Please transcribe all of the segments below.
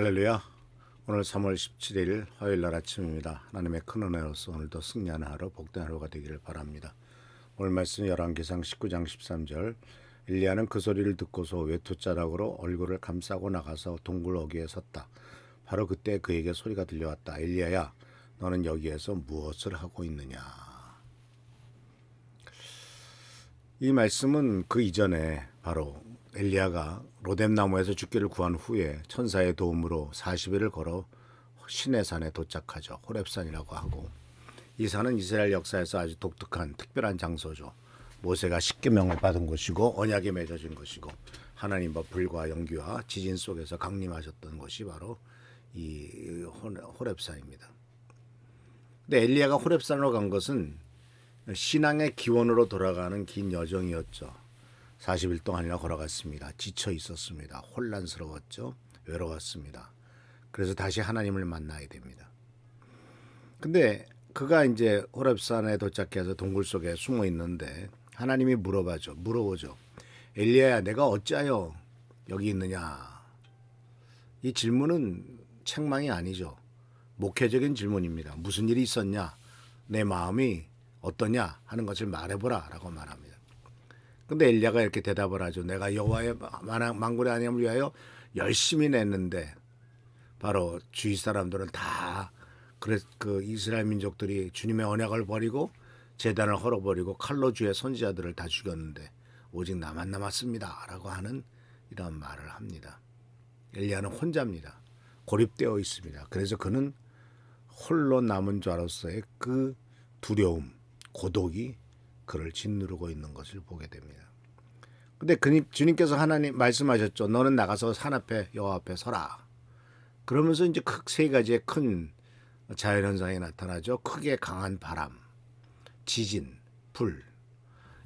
할렐루야. 오늘 3월 17일 화요일날 아침입니다. 하나님의 큰 은혜로서 오늘도 승리하는 하루, 복된 하루가 되기를 바랍니다. 오늘 말씀 열왕기상 19장 13절. 엘리야는 그 소리를 듣고서 외투자락으로 얼굴을 감싸고 나가서 동굴 어귀에 섰다. 바로 그때 그에게 소리가 들려왔다. 엘리야야, 너는 여기에서 무엇을 하고 있느냐. 이 말씀은 그 이전에 바로 엘리야가 로뎀나무에서 죽기를 구한 후에 천사의 도움으로 40일을 걸어 시내 산에 도착하죠. 호렙산이라고 하고, 이 산은 이스라엘 역사에서 아주 독특한 특별한 장소죠. 모세가 십계명을 받은 곳이고 언약이 맺어진 곳이고 하나님과 불과 연기와 지진 속에서 강림하셨던 곳이 바로 이 호렙산입니다. 근데 엘리야가 호렙산으로 간 것은 신앙의 기원으로 돌아가는 긴 여정이었죠. 40일 동안이나 걸어갔습니다. 지쳐 있었습니다. 혼란스러웠죠. 외로웠습니다. 그래서 다시 하나님을 만나야 됩니다. 근데 그가 이제 호렙산에 도착해서 동굴 속에 숨어 있는데 하나님이 물어보죠. 엘리야야, 내가 어찌하여 여기 있느냐. 이 질문은 책망이 아니죠. 목회적인 질문입니다. 무슨 일이 있었냐? 내 마음이 어떠냐 하는 것을 말해보라 라고 말합니다. 근데 엘리야가 이렇게 대답을 하죠. 내가 여호와의 만군의 하나님을 위하여 열심히 냈는데, 바로 주위 사람들은 다 그 이스라엘 민족들이 주님의 언약을 버리고 제단을 헐어버리고 칼로 주의 선지자들을 다 죽였는데 오직 나만 남았습니다 라고 하는 이런 말을 합니다. 엘리야는 혼자입니다. 고립되어 있습니다. 그래서 그는 홀로 남은 자로서의 그 두려움, 고독이 그를 짓누르고 있는 것을 보게 됩니다. 근데 주님께서 하나님 말씀하셨죠. 너는 나가서 산 앞에 여호와 앞에 서라. 그러면서 이제 세 가지의 큰 자연현상이 나타나죠. 크게 강한 바람, 지진, 불.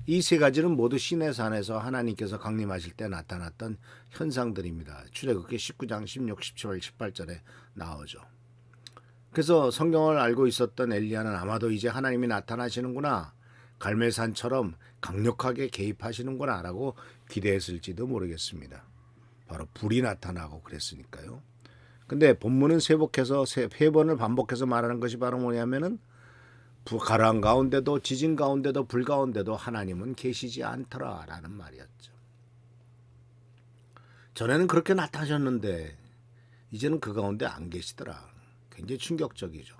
이 세 가지는 모두 시내산에서 하나님께서 강림하실 때 나타났던 현상들입니다. 출애굽기 19장 16, 17, 18절에 나오죠. 그래서 성경을 알고 있었던 엘리야는 아마도 이제 하나님이 나타나시는구나, 갈멜산처럼 강력하게 개입하시는구나 라고 기대했을지도 모르겠습니다. 바로 불이 나타나고 그랬으니까요. 근데 본문은 세 번을 반복해서 말하는 것이 바로 뭐냐면은 가라앉 가운데도 지진 가운데도 불 가운데도 하나님은 계시지 않더라라는 말이었죠. 전에는 그렇게 나타나셨는데 이제는 그 가운데 안 계시더라. 굉장히 충격적이죠.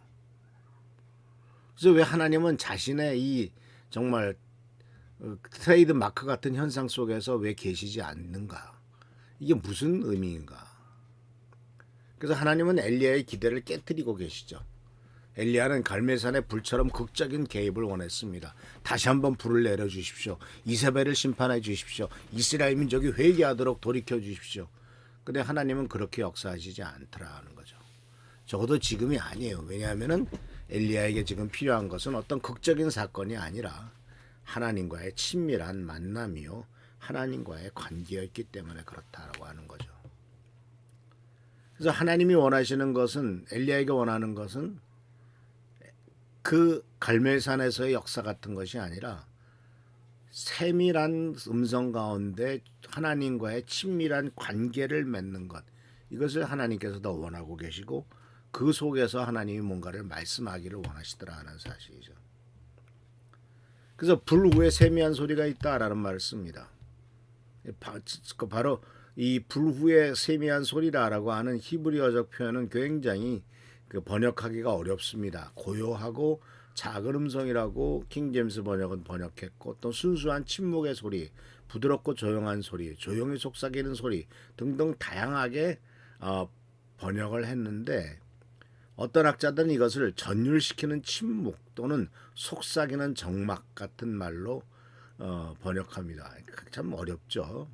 그래서 왜 하나님은 자신의 이 정말 트레이드 마크 같은 현상 속에서 왜 계시지 않는가? 이게 무슨 의미인가? 그래서 하나님은 엘리야의 기대를 깨뜨리고 계시죠. 엘리야는 갈멜산의 불처럼 극적인 개입을 원했습니다. 다시 한번 불을 내려주십시오. 이세벨을 심판해 주십시오. 이스라엘 민족이 회개하도록 돌이켜 주십시오. 근데 하나님은 그렇게 역사하시지 않더라는 거죠. 적어도 지금이 아니에요. 왜냐하면은 엘리야에게 지금 필요한 것은 어떤 극적인 사건이 아니라 하나님과의 친밀한 만남이요, 하나님과의 관계였기 때문에 그렇다라고 하는 거죠. 그래서 하나님이 원하시는 것은, 엘리야에게 원하는 것은 그 갈멜산에서의 역사 같은 것이 아니라 세밀한 음성 가운데 하나님과의 친밀한 관계를 맺는 것, 이것을 하나님께서 더 원하고 계시고 그 속에서 하나님이 뭔가를 말씀하기를 원하시더라 하는 사실이죠. 그래서 불 후에 세미한 소리가 있다라는 말을 씁니다. 바로 이 불 후에 세미한 소리라고 하는 히브리어적 표현은 굉장히 번역하기가 어렵습니다. 고요하고 작은 음성이라고 킹제임스 번역은 번역했고, 또 순수한 침묵의 소리, 부드럽고 조용한 소리, 조용히 속삭이는 소리 등등 다양하게 번역을 했는데, 어떤 학자들은 이것을 전율시키는 침묵 또는 속삭이는 정막 같은 말로 번역합니다. 참 어렵죠.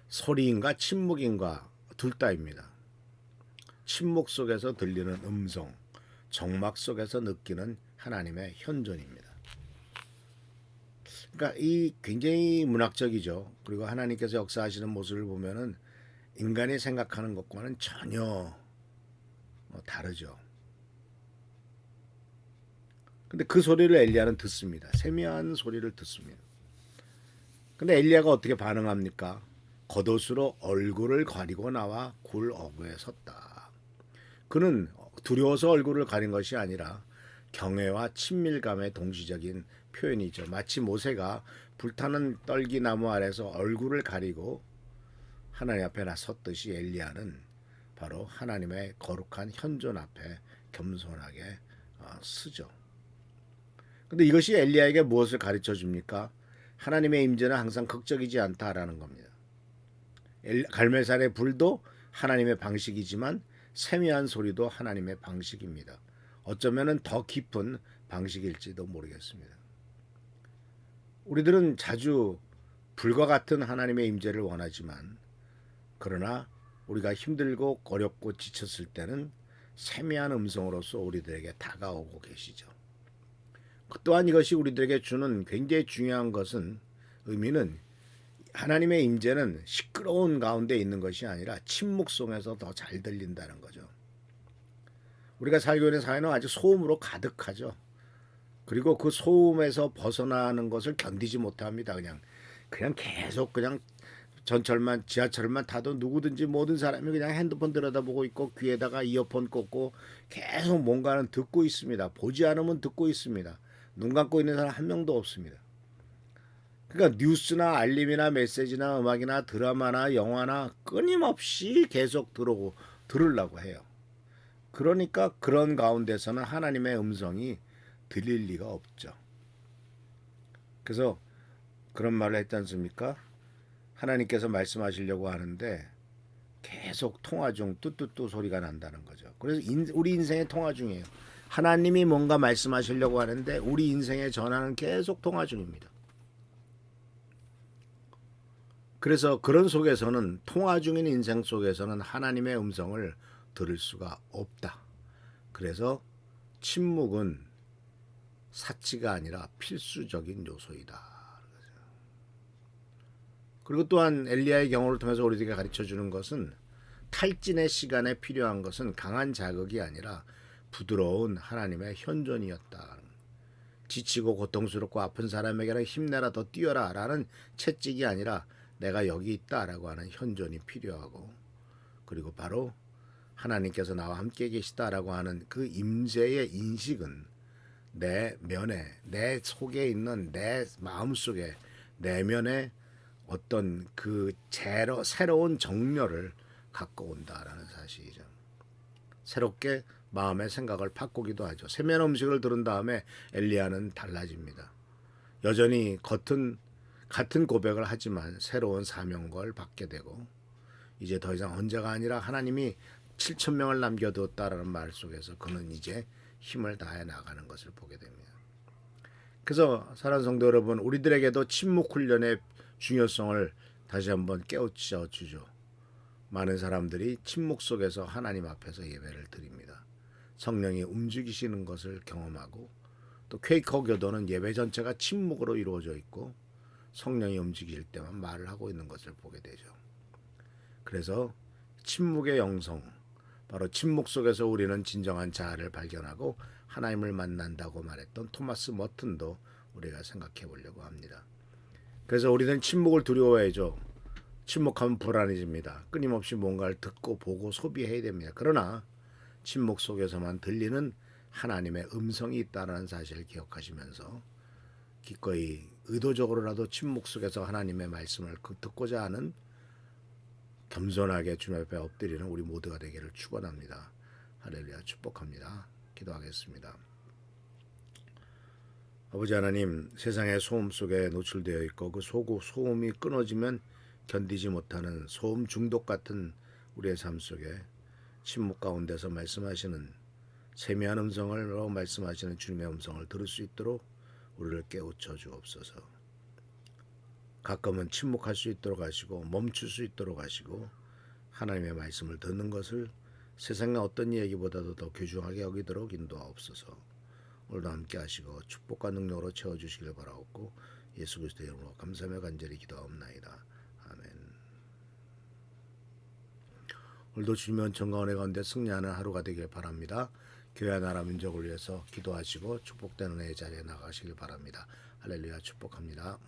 소리인가 침묵인가 둘 다입니다. 침묵 속에서 들리는 음성, 정막 속에서 느끼는 하나님의 현존입니다. 그러니까 이 굉장히 문학적이죠. 그리고 하나님께서 역사하시는 모습을 보면은 인간이 생각하는 것과는 전혀 다르죠. 근데 그 소리를 엘리야는 듣습니다. 세미한 소리를 듣습니다. 근데 엘리야가 어떻게 반응합니까? 겉옷으로 얼굴을 가리고 나와 굴 어귀에 섰다. 그는 두려워서 얼굴을 가린 것이 아니라 경외와 친밀감의 동시적인 표현이죠. 마치 모세가 불타는 떨기나무 아래서 얼굴을 가리고 하나님 앞에 나섰듯이 엘리야는 바로 하나님의 거룩한 현존 앞에 겸손하게 쓰죠. 근데 이것이 엘리야에게 무엇을 가르쳐 줍니까? 하나님의 임재는 항상 극적이지 않다라는 겁니다. 갈멜산의 불도 하나님의 방식이지만 세미한 소리도 하나님의 방식입니다. 어쩌면은 더 깊은 방식일지도 모르겠습니다. 우리들은 자주 불과 같은 하나님의 임재를 원하지만 그러나 우리가 힘들고 어렵고 지쳤을 때는 세미한 음성으로서 우리들에게 다가오고 계시죠. 또한 이것이 우리들에게 주는 굉장히 중요한 것은 의미는 하나님의 임재는 시끄러운 가운데 있는 것이 아니라 침묵 속에서 더 잘 들린다는 거죠. 우리가 살고 있는 사회는 아주 소음으로 가득하죠. 그리고 그 소음에서 벗어나는 것을 견디지 못합니다. 그냥 계속 그냥 전철만 지하철만 타도 누구든지 모든 사람이 그냥 핸드폰 들여다보고 있고 귀에다가 이어폰 꽂고 계속 뭔가는 듣고 있습니다. 보지 않으면 듣고 있습니다. 눈 감고 있는 사람 한 명도 없습니다. 그러니까 뉴스나 알림이나 메시지나 음악이나 드라마나 영화나 끊임없이 계속 들으려고 해요. 그러니까 그런 가운데서는 하나님의 음성이 들릴 리가 없죠. 그래서 그런 말을 했지 않습니까? 하나님께서 말씀하시려고 하는데 계속 통화 중 뚜뚜뚜 소리가 난다는 거죠. 그래서 우리 인생의 통화 중이에요. 하나님이 뭔가 말씀하시려고 하는데 우리 인생의 전화는 계속 통화 중입니다. 그래서 그런 속에서는 통화 중인 인생 속에서는 하나님의 음성을 들을 수가 없다. 그래서 침묵은 사치가 아니라 필수적인 요소이다. 그리고 또한 엘리야의 경우를 통해서 우리에게 가르쳐 주는 것은 탈진의 시간에 필요한 것은 강한 자극이 아니라 부드러운 하나님의 현존이었다. 지치고 고통스럽고 아픈 사람에게는 힘내라 더 뛰어라 라는 채찍이 아니라 내가 여기 있다라고 하는 현존이 필요하고 그리고 바로 하나님께서 나와 함께 계시다라고 하는 그 임재의 인식은 내 면에 내 속에 있는 내 마음속에 내면에 어떤 그 새로운 정열을 갖고 온다라는 사실이죠. 새롭게 마음의 생각을 바꾸기도 하죠. 세면 음식을 들은 다음에 엘리야는 달라집니다. 여전히 같은 고백을 하지만 새로운 사명을 받게 되고 이제 더 이상 언제가 아니라 하나님이 7천 명을 남겨두었다라는 말 속에서 그는 이제 힘을 다해 나가는 것을 보게 됩니다. 그래서 사랑하는 성도 여러분, 우리들에게도 침묵 훈련의 중요성을 다시 한번 깨우쳐 주죠. 많은 사람들이 침묵 속에서 하나님 앞에서 예배를 드립니다. 성령이 움직이시는 것을 경험하고 또 퀘이커 교도는 예배 전체가 침묵으로 이루어져 있고 성령이 움직일 때만 말을 하고 있는 것을 보게 되죠. 그래서 침묵의 영성, 바로 침묵 속에서 우리는 진정한 자아를 발견하고 하나님을 만난다고 말했던 토마스 머튼도 우리가 생각해 보려고 합니다. 그래서 우리는 침묵을 두려워해죠. 침묵하면 불안해집니다. 끊임없이 뭔가를 듣고 보고 소비해야 됩니다. 그러나 침묵 속에서만 들리는 하나님의 음성이 있다는 사실을 기억하시면서 기꺼이 의도적으로라도 침묵 속에서 하나님의 말씀을 듣고자 하는 겸손하게 주님 앞에 엎드리는 우리 모두가 되기를 축원합니다. 할렐루야, 축복합니다. 기도하겠습니다. 아버지 하나님, 세상의 소음 속에 노출되어 있고 그 소음이 끊어지면 견디지 못하는 소음 중독 같은 우리의 삶 속에 침묵 가운데서 말씀하시는 세미한 음성을 말씀하시는 주님의 음성을 들을 수 있도록 우리를 깨우쳐 주옵소서. 가끔은 침묵할 수 있도록 하시고 멈출 수 있도록 하시고 하나님의 말씀을 듣는 것을 세상의 어떤 얘기보다도 더 귀중하게 여기도록 인도하옵소서. 오늘도 함께 하시고 축복과 능력으로 채워주시길 바라옵고 예수 그리스도의 이름으로 감사하며 간절히 기도하옵나이다. 아멘. 오늘도 주님의 은총과 은혜 가운데 승리하는 하루가 되길 바랍니다. 교회 나라 민족을 위해서 기도하시고 축복되는 은혜의 자리에 나가시길 바랍니다. 할렐루야, 축복합니다.